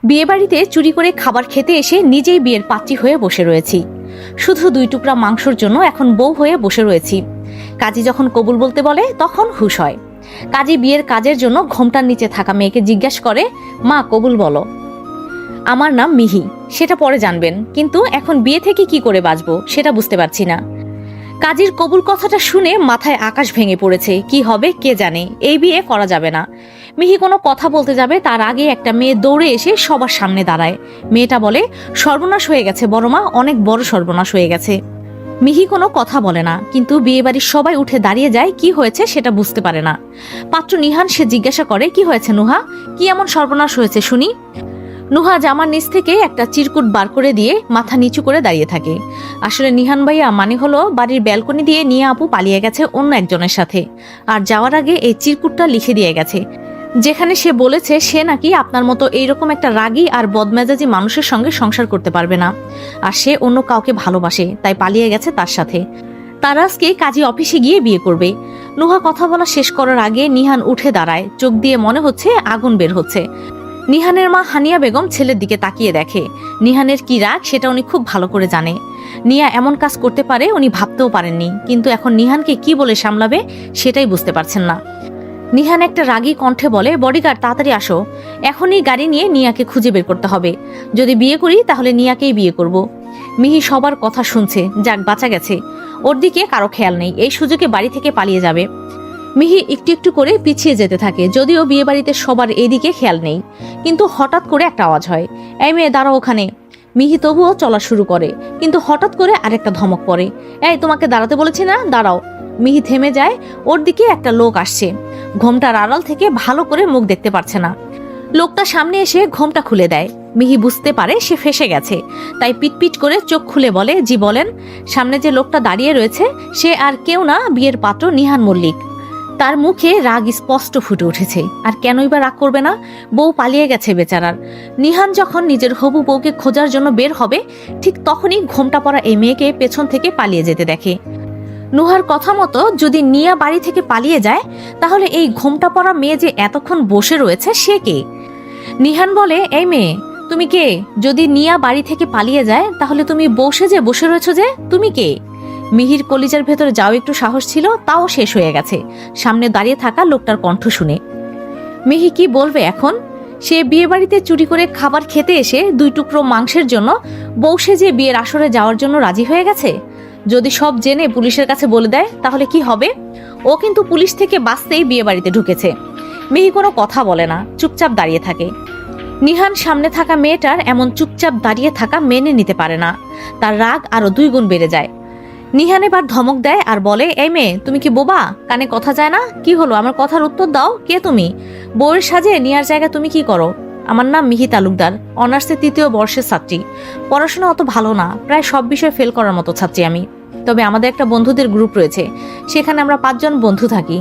বিয়েবাড়িতে চুরি করে খাবার খেতে এসে নিজেই বিয়ের পাত্রী হয়ে বসে রয়েছি। শুধু 2 টুকরা মাংসর জন্য এখন বউ হয়ে বসে রয়েছি। কাজী যখন কবুল বলতে বলে তখন হুঁশ হয়। কাজী বিয়ের কাজের জন্য ঘোমটার নিচে থাকা মেয়েকে জিজ্ঞেস করে, মা কবুল বলো। আমার নাম মিহি, সেটা পরে জানবেন, কিন্তু এখন বিয়ে থেকে কি করে বাঁচবো সেটা বুঝতে পারছি না। কাজীর কবুল কথাটা শুনে মাথায় আকাশ ভেঙে পড়েছে। কি হবে কে জানে, এই বিয়ে করা যাবে না। মিহি কোনো কথা বলতে যাবে তার আগে একটা মেয়ে দৌড়ে এসে সবার সামনে দাঁড়ায়। মেয়েটা বলে, সর্বনাশ হয়ে গেছে বড় মা, অনেক বড় সর্বনাশ হয়ে গেছে। মিহি কোনো কথা বলে না, কিন্তু বিয়েবাড়ির সবাই উঠে দাঁড়িয়ে যায়। কি হয়েছে সেটা বুঝতে পারে না। পাত্র নিহান সে জিজ্ঞাসা করে, কি হয়েছে নুহা, কি এমন সর্বনাশ হয়েছে শুনি। নুহা জামার নিচ থেকে একটা চিরকুট বার করে দিয়ে মাথা নিচু করে দাঁড়িয়ে থাকে। আসলে নিহান ভাইয়া মানে হলো বাড়ির ব্যালকনি দিয়ে নিয়ে আপু পালিয়ে গেছে অন্য একজনের সাথে, আর যাওয়ার আগে এই চিরকুটটা লিখে দিয়ে গেছে, যেখানে সে বলেছে সে নাকি আপনার মতো এইরকম একটা রাগী আর বদমেজাজি মানুষের সঙ্গে সংসার করতে পারবে না, আর সে অন্য কাউকে ভালোবাসে, তাই পালিয়ে গেছে তার সাথে। তারা আজকে কাজী অফিসে গিয়ে বিয়ে করবে। নুহা কথা বলা শেষ করার আগে নিহান উঠে দাঁড়ায়। চোখ দিয়ে মনে হচ্ছে আগুন বের হচ্ছে। নিহানের মা হানিয়া বেগম ছেলের দিকে তাকিয়ে দেখে। নিহানের কি রাগ সেটা উনি খুব ভালো করে জানে। নিয়া এমন কাজ করতে পারে উনি ভাবতেও পারেননি, কিন্তু এখন নিহানকে কি বলে সামলাবে সেটাই বুঝতে পারছেন না। নিহান একটা রাগী কণ্ঠে বলে, বডিগার্ড তাড়াতাড়ি আসো, এখনই গাড়ি নিয়ে নিয়াকে খুঁজে বের করতে হবে। যদি বিয়ে করি তাহলে নিয়াকেই বিয়ে করব। মিহি সবার কথা শুনছে, যাক বাঁচা গেছে। ওর দিকে কারো খেয়াল নেই, এই সুযোগে বাড়ি থেকে পালিয়ে যাবে। মিহি একটু একটু করে পিছিয়ে যেতে থাকে, যদিও বিয়ে বাড়িতে সবার এদিকে খেয়াল নেই। কিন্তু হঠাৎ করে একটা আওয়াজ হয়, এই মেয়ে দাঁড়াও ওখানে। মিহি তবুও চলা শুরু করে, কিন্তু হঠাৎ করে আরেকটা ধমক পড়ে, এই তোমাকে দাঁড়াতে বলেছি না, দাঁড়াও। মিহি থেমে যায়। ওর দিকে একটা লোক আসছে। ঘোমটার আড়াল থেকে ভালো করে মুখ দেখতে পারছে না। লোকটা সামনে এসে ঘোমটা খুলে দেয়। মিহি বুঝতে পারে সে ফেঁসে গেছে, তাই পিটপিট করে চোখ খুলে বলে, জি বলেন। সামনে যে লোকটা দাঁড়িয়ে রয়েছে সে আর কেউ না, বিয়ের পাত্র নিহান মল্লিক। তার মুখে রাগ স্পষ্ট ফুটে উঠেছে। আর কেনই বা রাগ করবে না, বউ পালিয়ে গেছে বেচারার। নিহান যখন নিজের হবু বউকে খোঁজার জন্য বের হবে, ঠিক তখনই ঘোমটা পরা এই মেয়েকে পেছন থেকে পালিয়ে যেতে দেখে। নুহার কথা মতো যদি নিয়া বাড়ি থেকে পালিয়ে যায়, তাহলে এই ঘোমটা পরা মেয়ে যে এতক্ষণ বসে রয়েছে সে কে? নিহান বলে, এই মেয়ে তুমি কে? যদি নিয়া বাড়ি থেকে পালিয়ে যায় তাহলে তুমি বসে রয়েছো যে, তুমি কে? মিহির কলিজার ভেতরে যাও একটু সাহস ছিল, তাও শেষ হয়ে গেছে সামনে দাঁড়িয়ে থাকা লোকটার কণ্ঠ শুনে। মিহি কি বলবে এখন? সে বিয়ে বাড়িতে চুরি করে খাবার খেতে এসে 2 টুকরো মাংসের জন্য বউ সেজে বিয়ের আসরে যাওয়ার জন্য রাজি হয়ে গেছে। যদি সব জেনে পুলিশের কাছে বলে দেয় তাহলে কি হবে? ও কিন্তু পুলিশ থেকে বাঁচতেই বিয়ে বাড়িতে ঢুকেছে। মিহি কোনো কথা বলে না, চুপচাপ দাঁড়িয়ে থাকে। নিহান সামনে থাকা মেয়েটার এমন চুপচাপ দাঁড়িয়ে থাকা মেনে নিতে পারে না। তার রাগ আরো 2 গুণ বেড়ে যায়। নিহান এবার ধমক দেয় আর বলে, এই মেয়ে তুমি কি বোবা? কানে কথা যায় না? কি হলো, আমার কথার উত্তর দাও। কে তুমি? বউয়ের সাজে নিয়ার জায়গায় তুমি কি করো? আমার নাম মিহি তালুকদার, অনার্সের 3য় বর্ষের ছাত্রী। পড়াশোনা অত ভালো না, প্রায় সব বিষয়ে ফেল করার মতো ছাত্রী আমি। তবে আমাদের একটা বন্ধুদের গ্রুপ রয়েছে, সেখানে আমরা 5 জন বন্ধু থাকি।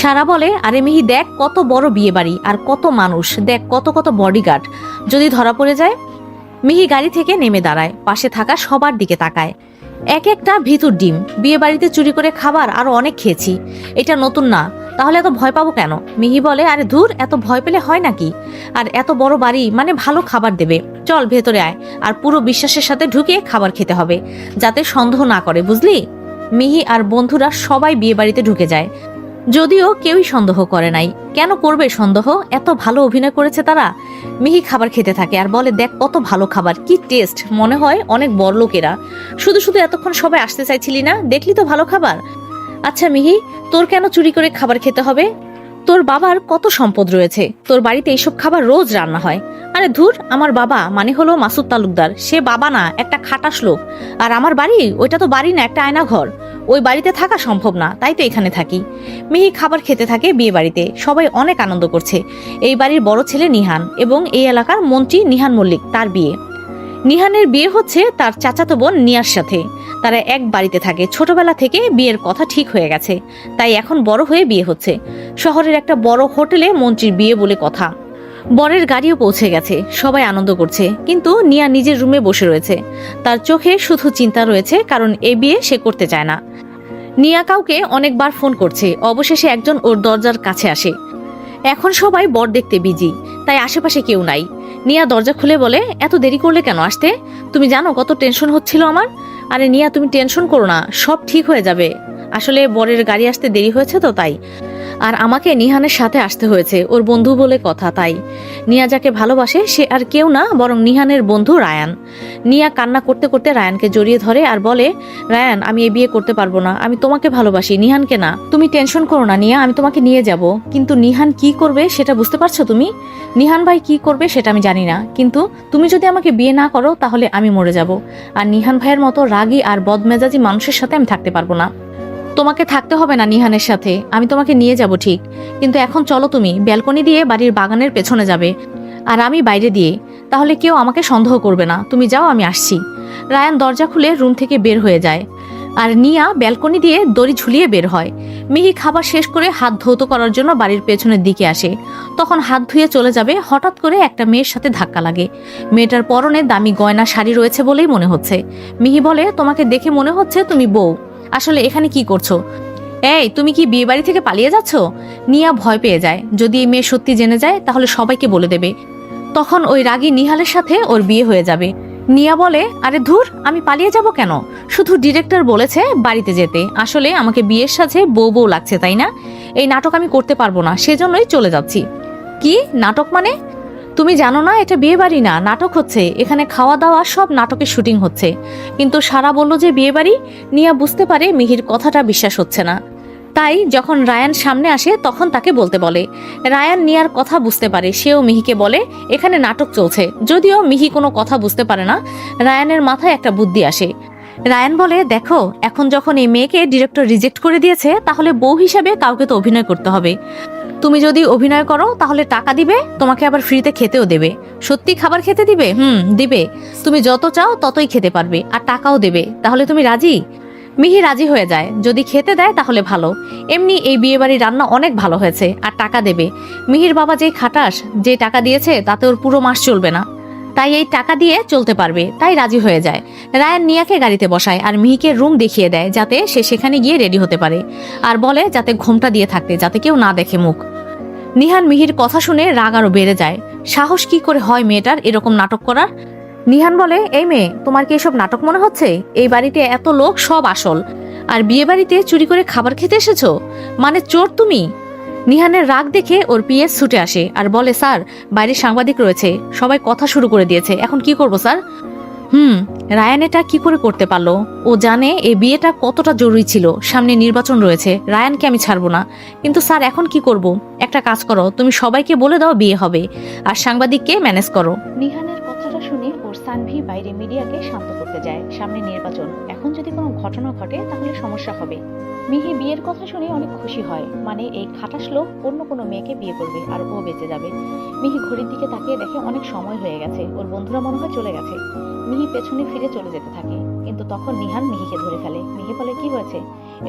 সারা বলে, আরে মিহি দেখ কত বড় বিয়ে বাড়ি আর কত মানুষ, দেখ কত কত বডিগার্ড, যদি ধরা পড়ে যায়। মিহি গাড়ি থেকে নেমে দাঁড়ায়, পাশে থাকা সবার দিকে তাকায়। এক একটা ভিতুর ডিম। বিয়ে বাড়িতে চুরি করে খাবার আরো অনেক খেয়েছি, এটা নতুন না, তাহলে এত ভয় পাবো কেন? মিহি বলে, আরে ধুর, এত ভয় পেলে হয় নাকি? আর এত বড় বাড়ি মানে ভালো খাবার দেবে, চল ভেতরে আয়, আর পুরো বিশ্বাসের সাথে ঢুকে খাবার খেতে হবে, যাতে সন্দেহ না করে, বুঝলি? মিহি আর বন্ধুরা সবাই বিয়ে বাড়িতে ঢুকে যায়, যদিও কেউই সন্দেহ করে নাই। কেন করবে সন্দেহ, এত ভালো অভিনয় করেছে তারা। মিহি খাবার খেতে থাকে আর বলে, দেখ কত ভালো খাবার, কি টেস্ট, মনে হয় অনেক বড় লোকেরা। শুধু শুধু এতক্ষণ সবাই আসতে চাইছিলি না, দেখলি তো ভালো খাবার। আচ্ছা মিহি, তোর কেন চুরি করে খাবার খেতে হবে? তোর বাবার কত সম্পদ রয়েছে, তোর বাড়িতে এইসব খাবার রোজ রান্না হয়। আরে ধুর, আমার বাবা মানে হলো মাসুদ তালুকদার, সে বাবা না, একটা খাটাস লোক। আর আমার বাড়ি, ওইটা তো বাড়ি না, একটা আয়নাঘর। ওই বাড়িতে থাকা সম্ভব না, তাই তো এখানে থাকি। মিহি খাবার খেতে থাকে বিয়ে বাড়িতে, সবাই অনেক আনন্দ করছে। এই বাড়ির বড় ছেলে নিহান এবং এই এলাকার মন্ত্রী নিহান মল্লিক, তার বিয়ে। নিহানের বিয়ে হচ্ছে তার চাচাতো বোন নিয়ার সাথে। তারা এক বাড়িতে থাকে, ছোটবেলা থেকে বিয়ের কথা ঠিক হয়ে গেছে, তাই এখন বড় হয়ে বিয়ে হচ্ছে। শহরের একটা বড় হোটেলে মন্ত্রীর বিয়ে বলে কথা। বরের গাড়িও পৌঁছে গেছে, সবাই আনন্দ করছে, কিন্তু নিয়া নিজের রুমে বসে রয়েছে। তার চোখে শুধু চিন্তা রয়েছে, কারণ এ বিয়ে সে করতে চায় না। নিয়া কাউকে অনেকবার ফোন করছে, অবশেষে একজন ওর দরজার কাছে আসে। এখন সবাই বর দেখতে বিজি, তাই আশেপাশে কেউ নাই। নিয়া দরজা খুলে বলে, এত দেরি করলে কেন আসতে? তুমি জানো কত টেনশন হচ্ছিল আমার। আরে নিয়া, তুমি টেনশন করো না, সব ঠিক হয়ে যাবে। আসলে বরের গাড়ি আসতে দেরি হয়েছে তো তাই। আর আমাকে নিহানের সাথে আসতে হয়েছে, ওর বন্ধু বলে কথা তাই। নিয়া যাকে ভালোবাসে সে আর কেউ না বরং নিহানের বন্ধু রায়ান। নিয়া কান্না করতে করতে রায়ানকে জড়িয়ে ধরে আর বলে, রায়ান, আমি এই বিয়ে করতে পারবো না, আমি তোমাকে ভালোবাসি, নিহানকে না। তুমি টেনশন করো না নিয়া, আমি তোমাকে নিয়ে যাব। কিন্তু নিহান কি করবে সেটা বুঝতে পারছো তুমি? নিহান ভাই কি করবে সেটা আমি জানি না, কিন্তু তুমি যদি আমাকে বিয়ে না করো তাহলে আমি মরে যাব। আর নিহান ভাইয়ের মতো রাগী আর বদমেজাজি মানুষের সাথে আমি থাকতে পারবো না। তোমাকে থাকতে হবে না নিহানের সাথে, আমি তোমাকে নিয়ে যাব ঠিক, কিন্তু এখন চলো, তুমি ব্যালকনি দিয়ে বাড়ির বাগানের পেছনে যাবে আর আমি বাইরে দিয়ে, তাহলে কেউ আমাকে সন্দেহ করবে না। তুমি যাও, আমি আসছি। রায়ান দরজা খুলে রুম থেকে বের হয়ে যায় আর নিয়া ব্যালকনি দিয়ে দড়ি ঝুলিয়ে বের হয়। মিহি খাবার শেষ করে হাত ধৌত করার জন্য বাড়ির পেছনের দিকে আসে। তখন হাত ধুয়ে চলে যাবে, হঠাৎ করে একটা মেয়ের সাথে ধাক্কা লাগে। মেয়েটার পরনে দামি গয়না শাড়ি রয়েছে বলেই মনে হচ্ছে। মিহি বলে, তোমাকে দেখে মনে হচ্ছে তুমি বউ, আসলে এখানে কি করছো? এই, তুমি কি বিয়ে বাড়ি থেকে পালিয়ে যাচ্ছ? নিয়া ভয় পেয়ে যায়, যদি এই মেয়ে সত্যি জেনে যায় তাহলে সবাইকে বলে দেবে, তখন ওই রাগী নিহালের সাথে ওর বিয়ে হয়ে যাবে। নিয়া বলে, আরে ধুর, আমি পালিয়ে যাব কেন? শুধু ডিরেক্টর বলেছে বাড়িতে যেতে, আসলে আমাকে বিয়ের সাথে বউ বউ লাগছে তাই না? এই নাটক আমি করতে পারবো না, সেজন্যই চলে যাচ্ছি। কি নাটক মানে? তুমি জানো না এটা বিয়ে বাড়ি না, নাটক হচ্ছে এখানে, খাওয়া দাওয়া সব নাটকের শুটিং হচ্ছে। কিন্তু সারা বলল যে বিয়ে বাড়ি। নিয়া বুঝতে পারে মিহির কথাটা বিশ্বাস হচ্ছে না, তাই যখন রায়ান সামনে আসে তখন তাকে বলতে বলে। রায়ান নিয়ার কথা বুঝতে পারে, সেও মিহিকে বলে এখানে নাটক চলছে। যদিও মিহি কোনো কথা বুঝতে পারে না, রায়ানের মাথায় একটা বুদ্ধি আসে। রায়ান বলে, দেখো, এখন যখন এই মেয়েকে ডিরেক্টর রিজেক্ট করে দিয়েছে তাহলে বউ হিসাবে কাউকে তো অভিনয় করতে হবে। তুমি যদি অভিনয় করো তাহলে টাকা দিবে, তোমাকে আবার ফ্রিতে খেতেও দেবে। সত্যি খাবার খেতে দিবে? দিবে। তুমি যত চাও ততই খেতে পারবে, আর টাকাও দেবে। তাহলে তুমি রাজি? মিহি রাজি হয়ে যায়, যদি খেতে দেয় তাহলে ভালো। এমনি এই বিয়েবাড়ির রান্না অনেক ভালো হয়েছে, আর টাকা দেবে। মিহির বাবা যেই খাটাস, যে টাকা দিয়েছে তাতে ওর পুরো মাস চলবে না, তাই এই টাকা দিয়ে চলতে পারবে, তাই রাজি হয়ে যায়। রায়ান নিয়াকে গাড়িতে বসায় আর মিহিকে রুম দেখিয়ে দেয় যাতে সে সেখানে গিয়ে রেডি হতে পারে, আর বলে যাতে ঘোমটা দিয়ে থাকতে, যাতে কেউ না দেখে মুখ। নিহান মিহির কথা শুনে রাগ আরো বেড়ে যায়। সাহস কি করে হয় মেয়েটার এরকম নাটক করার? নিহান বলে, এই মেয়ে, তোমার কি এসব নাটক মনে হচ্ছে? এই বাড়িতে এত লোক, সব আসল, আর বিয়ে বাড়িতে চুরি করে খাবার খেতে এসেছো? মানে চোর তুমি? নিহানের রাগ দেখে ওর পিএস ছুটে আসে আর বলে, স্যার, বাইরে সাংবাদিক রয়েছে, সবাই কথা শুরু করে দিয়েছে, এখন কি করব স্যার? রায়ান এটা কি করে করতে পারলো? ও জানে এই বিয়েটা কতটা জরুরি ছিল, সামনে নির্বাচন রয়েছে, রায়ানকে আমি ছাড়বো না। কিন্তু স্যার, এখন কি করব? একটা কাজ করো, তুমি সবাইকে বলে দাও বিয়ে হবে, আর সাংবাদিককে ম্যানেজ করো। নিহানের কথাটা শুনে ওর সানভি বাইরে মিডিয়াকে শান্ত করতে যায়, সামনে নির্বাচন, এখন যদি কোনো ঘটনা ঘটে তাহলে সমস্যা হবে। মিহি বিয়ের কথা শুনে অনেক খুশি হয়, মানে এই খাটাস লোক অন্য কোনো মেয়েকে বিয়ে করবে আর ও বেঁচে যাবে। মিহি ঘড়ির দিকে তাকিয়ে দেখে অনেক সময় হয়ে গেছে, ওর বন্ধুরা মনে হয় চলে গেছে। মিহি পেছনে ফিরে চলে যেতে থাকে, কিন্তু তখন নিহান মিহিকে ধরে ফেলে। মিহি বলে, কি হয়েছে?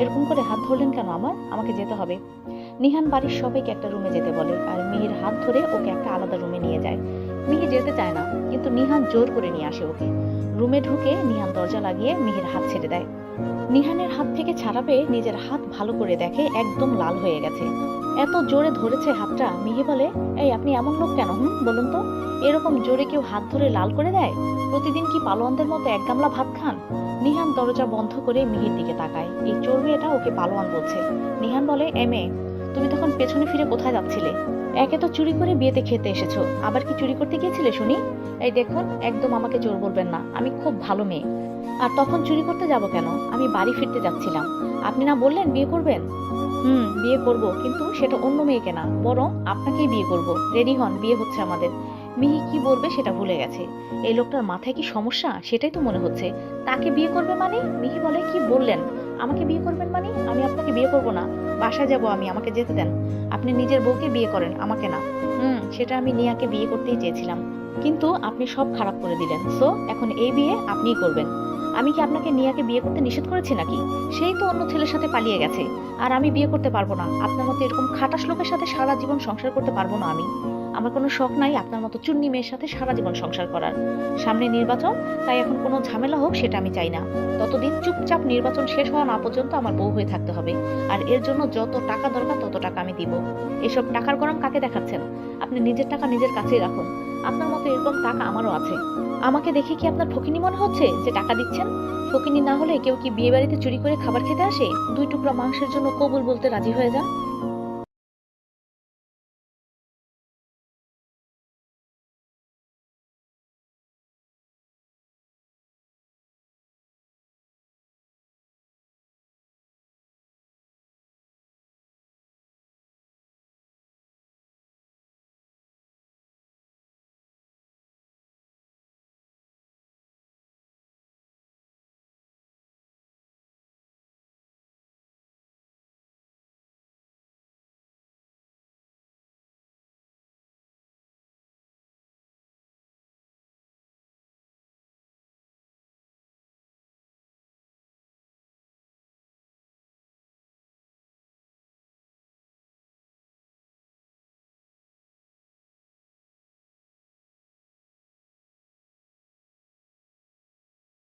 এরকম করে হাত ধরলেন কেন? আমাকে যেতে হবে। নিহান বাড়ির সবাইকে একটা রুমে যেতে বলে আর মিহির হাত ধরে ওকে একটা আলাদা রুমে নিয়ে যায়। মিহি যেতে চায় না, কিন্তু নিহান জোর করে নিয়ে আসে ওকে। রুমে ঢুকে নিহান দরজা লাগিয়ে মিহির হাত ছেড়ে দেয়। নিহানের হাত থেকে ছাড়া পেয়ে নিজের হাত ভালো করে দেখে একদম লাল হয়ে গেছে। এত জোরে ধরেছে হাতটা। মিহি বলে, এই, আপনি এমন লোক কেন? বলুন তো, এরকম জোরে কেউ হাত ধরে লাল করে দেয়? প্রতিদিন কি পালোয়ানদের মতো এক গামলা ভাত খান? নিহান দরজা বন্ধ করে মিহির দিকে তাকায়, এই চোর মেয়েটা ওকে পালোয়ান বলছে। নিহান বলে, এ মেয়ে, তুমি তখন পেছনে ফিরে কোথায় যাচ্ছিলে? একে তো চুরি করে বিয়েতে খেতে এসেছো, আবার কি চুরি করতে গিয়েছিলে শুনি? এই দেখুন, একদম আমাকে চোর বলবেন না, আমি খুব ভালো মেয়ে। আর তখন চুরি করতে যাব কেন? আমি বাড়ি ফিরতে যাচ্ছিলাম। আপনি না বললেন বিয়ে করবেন? বিয়ে করব, কিন্তু সেটা অন্য মেয়েকে না, বরং আপনাকেই বিয়ে করব। রেডি হন, বিয়ে হচ্ছে আমাদের। মিহি কি বলবে সেটা ভুলে গেছে। এই লোকটার মাথায় কি সমস্যা সেটাই তো মনে হচ্ছে। তাকে বিয়ে করবে মানে? মিহি বলে, কি বললেন? আমাকে বিয়ে করবেন মানে? আমি আপনাকে বিয়ে করব না, বাসায় যাব আমি, আমাকে যেতে দেন। আপনি নিজের বউকে বিয়ে করেন, আমাকে না। সেটা আমি নিয়াকে বিয়ে করতেই চেয়েছিলাম, কিন্তু আপনি সব খারাপ করে দিলেন। সো এখন এই বিয়ে আপনিই করবেন। আমি কি আপনাকে নিয়াকে বিয়ে করতে নিষেধ করেছি নাকি? সেই তো অন্য ছেলের সাথে পালিয়ে গেছে, আর আমি বিয়ে করতে পারবো না। আপনার মতো এরকম খাটাস লোকের সাথে সারা জীবন সংসার করতে পারবো না আমি। আমার কোনো শখ নাই আপনার মতো চুন্নি মেয়ের সাথে সারা জীবন সংসার করার। সামনে নির্বাচন, তাই এখন কোনো ঝামেলা হোক সেটা আমি চাই না। ততদিন চুপচাপ নির্বাচন শেষ হওয়া না পর্যন্ত আমার বউ হয়ে থাকতে হবে, আর এর জন্য যত টাকা দরকার তত টাকা আমি দিব। এসব টাকার গরম কাকে দেখাচ্ছেন? আপনি নিজের টাকা নিজের কাছেই রাখুন। আপনার মতো এরকম টাকা আমারও আছে। আমাকে দেখে কি আপনার ফকিনি মনে হচ্ছে যে টাকা দিচ্ছেন? ফকিনি না হলে কেউ কি বিয়ে বাড়িতে চুরি করে খাবার খেতে আসে? 2 টুকরা মাংসের জন্য কবুল বলতে রাজি হয়ে যান।